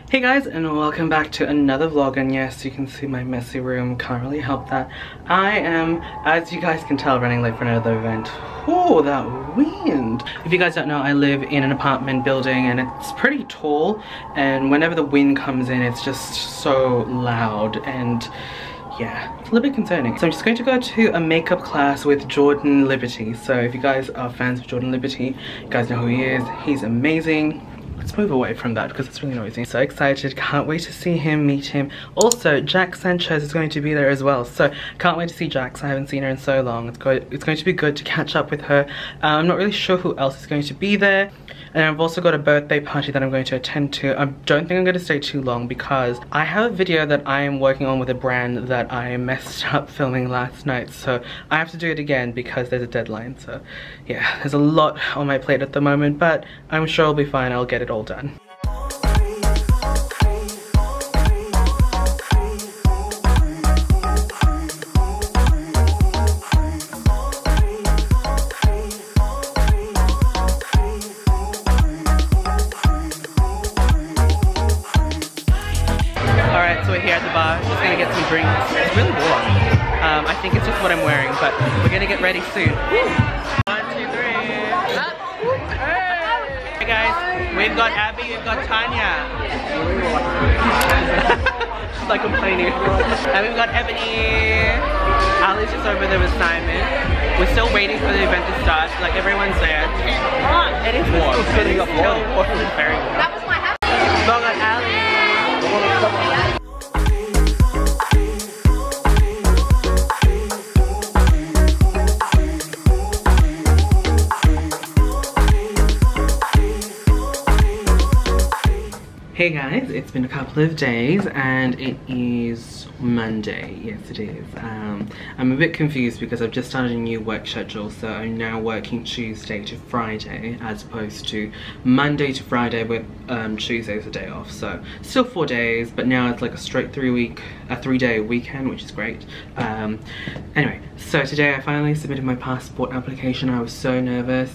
Hey guys, and welcome back to another vlog. And yes, you can see my messy room, can't really help that. I am, as you guys can tell, running late for another event. Oh, that wind! If you guys don't know, I live in an apartment building and it's pretty tall, and whenever the wind comes in, it's just so loud and yeah, it's a little bit concerning. So I'm just going to go to a makeup class with Jordan Liberty. So if you guys are fans of Jordan Liberty, you guys know who he is. He's amazing. Let's move away from that because it's really noisy. So excited, can't wait to see him, meet him. Also, Jackssanchztv is going to be there as well. So can't wait to see Jax. I haven't seen her in so long. It's going to be good to catch up with her. I'm not really sure who else is going to be there. And I've also got a birthday party that I'm going to attend to. I don't think I'm going to stay too long because I have a video that I am working on with a brand that I messed up filming last night. So I have to do it again because there's a deadline. So yeah, there's a lot on my plate at the moment, but I'm sure I'll be fine. I'll get it all done. So we're here at the bar, just gonna get some drinks. It's really warm. I think it's just what I'm wearing, but we're gonna get ready soon. Woo. 1, 2, 3. Hey guys, we've got Abby, we've got Tanya. She's like complaining. And we've got Ebony. Allie's just over there with Simon. We're still waiting for the event to start. Like everyone's there. It is warm. It's still warm. It's very warm. That was my house. We've got Allie. Hey guys, it's been a couple of days and it is Monday. Yes, it is. I'm a bit confused because I've just started a new work schedule, so I'm now working Tuesday to Friday as opposed to Monday to Friday with Tuesday's a day off. So still 4 days, but now it's like a straight 3-day weekend, which is great. Anyway, so today I finally submitted my passport application. I was so nervous.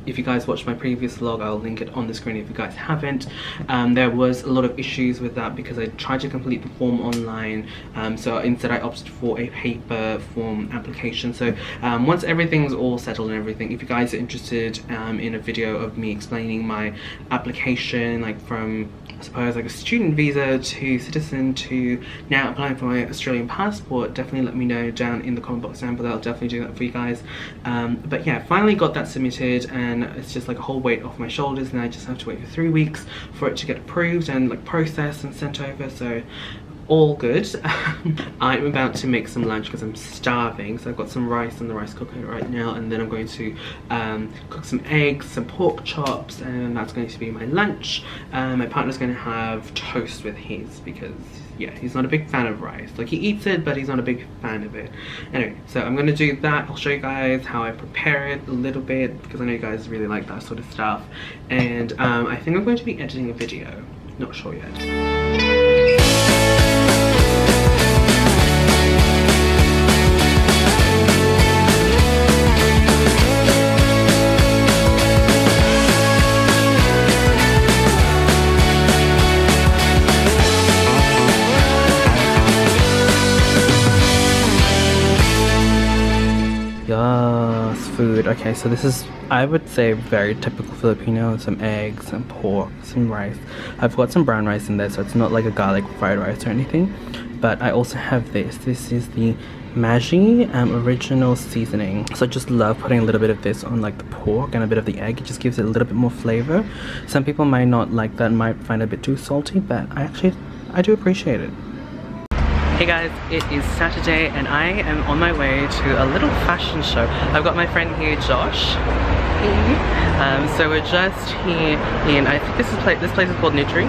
If you guys watched my previous vlog, I'll link it on the screen if you guys haven't. There was a lot of issues with that because I tried to complete the form online, so instead I opted for a paper form application. So once everything's all settled and everything, if you guys are interested in a video of me explaining my application, like from I suppose like a student visa to citizen to now applying for my Australian passport, definitely let me know down in the comment box down below. I'll definitely do that for you guys. But yeah, finally got that submitted and it's just like a whole weight off my shoulders, and I just have to wait for 3 weeks for it to get approved and like processed and sent over. So all good. I'm about to make some lunch because I'm starving, so I've got some rice in the rice cooker right now, and then I'm going to cook some eggs, some pork chops, and that's going to be my lunch. My partner's going to have toast with his because yeah, he's not a big fan of rice. Like he eats it, but he's not a big fan of it. Anyway, so I'm going to do that. I'll show you guys how I prepare it a little bit because I know you guys really like that sort of stuff, and I think I'm going to be editing a video, not sure yet. Yes, food. Okay, so this is, I would say, very typical Filipino. Some eggs, some pork, some rice. I've got some brown rice in there, so it's not like a garlic fried rice or anything. But I also have this. This is the Maggie original seasoning. So I just love putting a little bit of this on like the pork and a bit of the egg. It just gives it a little bit more flavor. Some people might not like that, might find it a bit too salty, but I do appreciate it. Hey guys, it is Saturday and I am on my way to a little fashion show. I've got my friend here, Josh. So we're just here in, I think this place is called Niddrie.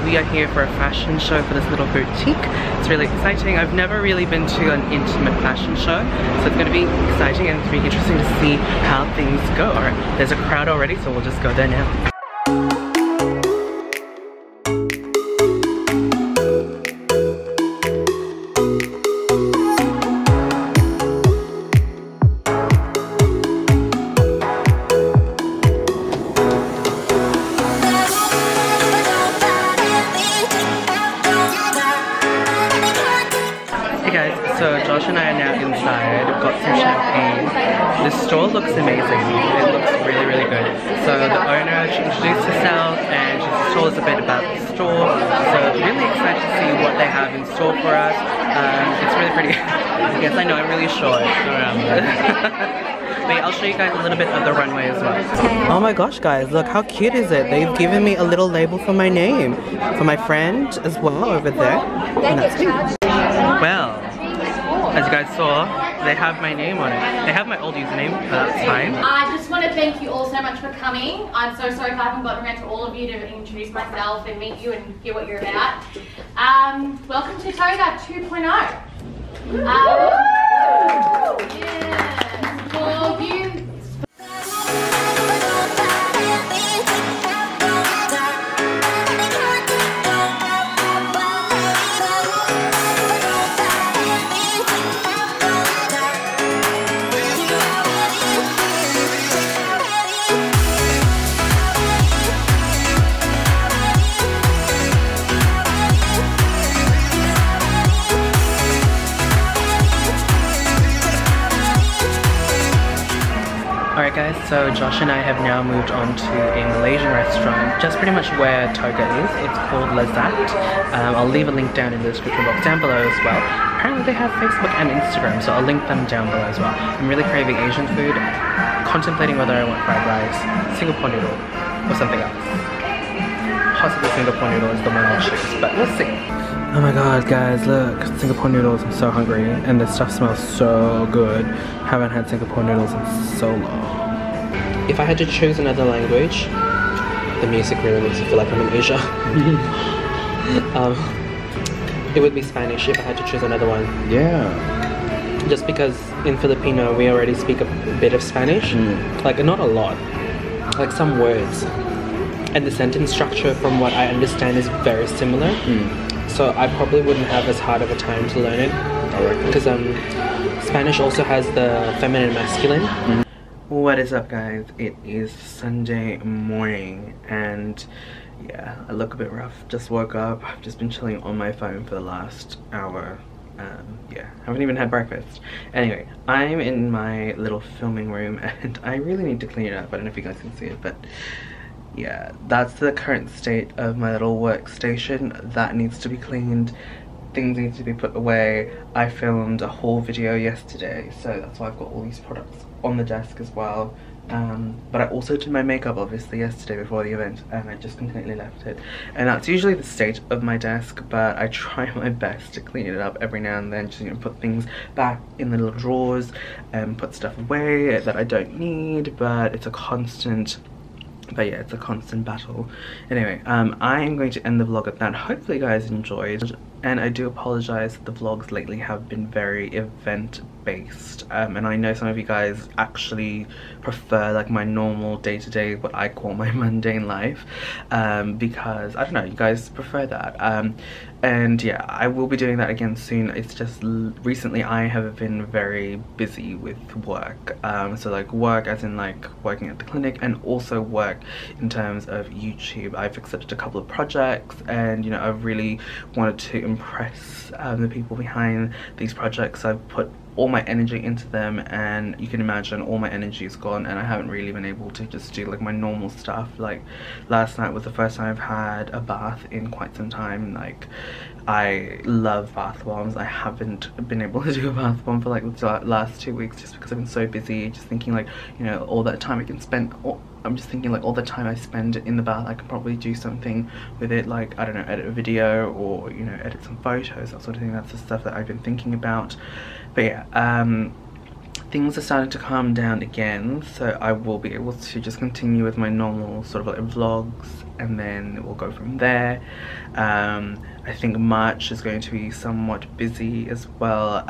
We are here for a fashion show for this little boutique. It's really exciting. I've never really been to an intimate fashion show, so it's going to be exciting and it's going to be interesting to see how things go. Alright, there's a crowd already, so we'll just go there now. so Josh and I are now inside. We've got some champagne. The store looks amazing. It looks really, really good. So the owner, she introduced herself and she told us a bit about the store. So really excited to see what they have in store for us. It's really pretty. Yes, I know, I'm really short. Wait, I'll show you guys a little bit of the runway as well. Oh my gosh, guys, look, how cute is it? They've given me a little label for my name. For my friend as well, over there. And that's me. Well, as you guys saw, they have my name on it. They have my old username, but that's fine. I just want to thank you all so much for coming. I'm so sorry if I haven't gotten around to all of you to introduce myself and meet you and hear what you're about. Welcome to Togah 2.0. Yeah. For you. Alright guys, so Josh and I have now moved on to a Malaysian restaurant, just pretty much where Togah is. It's called Lazat. I'll leave a link down in the description box down below as well. Apparently they have Facebook and Instagram, so I'll link them down below as well. I'm really craving Asian food, contemplating whether I want fried rice, Singapore noodle, or something else. Possibly Singapore noodle is the one I'll choose, but we'll see. Oh my god, guys, look, Singapore noodles, I'm so hungry, and this stuff smells so good. Haven't had Singapore noodles in so long. If I had to choose another language, the music really makes me feel like I'm in Asia. It would be Spanish if I had to choose another one. Yeah. Just because in Filipino we already speak a bit of Spanish, like not a lot, like some words. And the sentence structure from what I understand is very similar. So I probably wouldn't have as hard of a time to learn it. Because Spanish also has the feminine and masculine. What is up guys? It is Sunday morning and yeah, I look a bit rough. Just woke up. I've just been chilling on my phone for the last hour. Yeah, haven't even had breakfast. Anyway, I'm in my little filming room and I really need to clean it up. I don't know if you guys can see it, but yeah, that's the current state of my little workstation. That needs to be cleaned. Things need to be put away. I filmed a haul video yesterday, so that's why I've got all these products on the desk as well. But I also did my makeup obviously yesterday before the event and I just completely left it. And that's usually the state of my desk, but I try my best to clean it up every now and then, just, you know, put things back in the little drawers and put stuff away that I don't need, but it's a constant battle. Anyway, I am going to end the vlog at that. Hopefully you guys enjoyed, and I do apologize that the vlogs lately have been very event based, and I know some of you guys actually prefer like my normal day-to-day, what I call my mundane life, because I don't know, you guys prefer that, and yeah, I will be doing that again soon. It's just recently I have been very busy with work, so like work as in like working at the clinic, and also work in terms of YouTube. I've accepted a couple of projects and you know, I've really wanted to impress the people behind these projects. I've put all my energy into them and you can imagine all my energy is gone and I haven't really been able to just do like my normal stuff. Like last night was the first time I've had a bath in quite some time. Like I love bath bombs. I haven't been able to do a bath bomb for like the last 2 weeks just because I've been so busy, just thinking like, you know, all that time I can spend, I'm just thinking like all the time I spend in the bath I could probably do something with it, like I don't know, edit a video or you know, edit some photos, that sort of thing. That's the stuff that I've been thinking about. But yeah, things are starting to calm down again, so I will be able to just continue with my normal sort of like vlogs and then we'll go from there. I think March is going to be somewhat busy as well,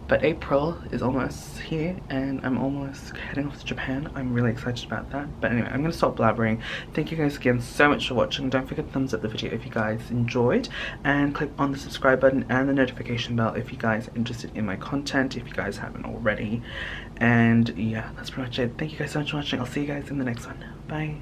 but April is almost here and I'm almost heading off to Japan. I'm really excited about that. But anyway, I'm going to stop blabbering. Thank you guys again so much for watching. Don't forget to thumbs up the video if you guys enjoyed, and click on the subscribe button and the notification bell if you guys are interested in my content, if you guys haven't already. And yeah, that's pretty much it. Thank you guys so much for watching. I'll see you guys in the next one. Bye.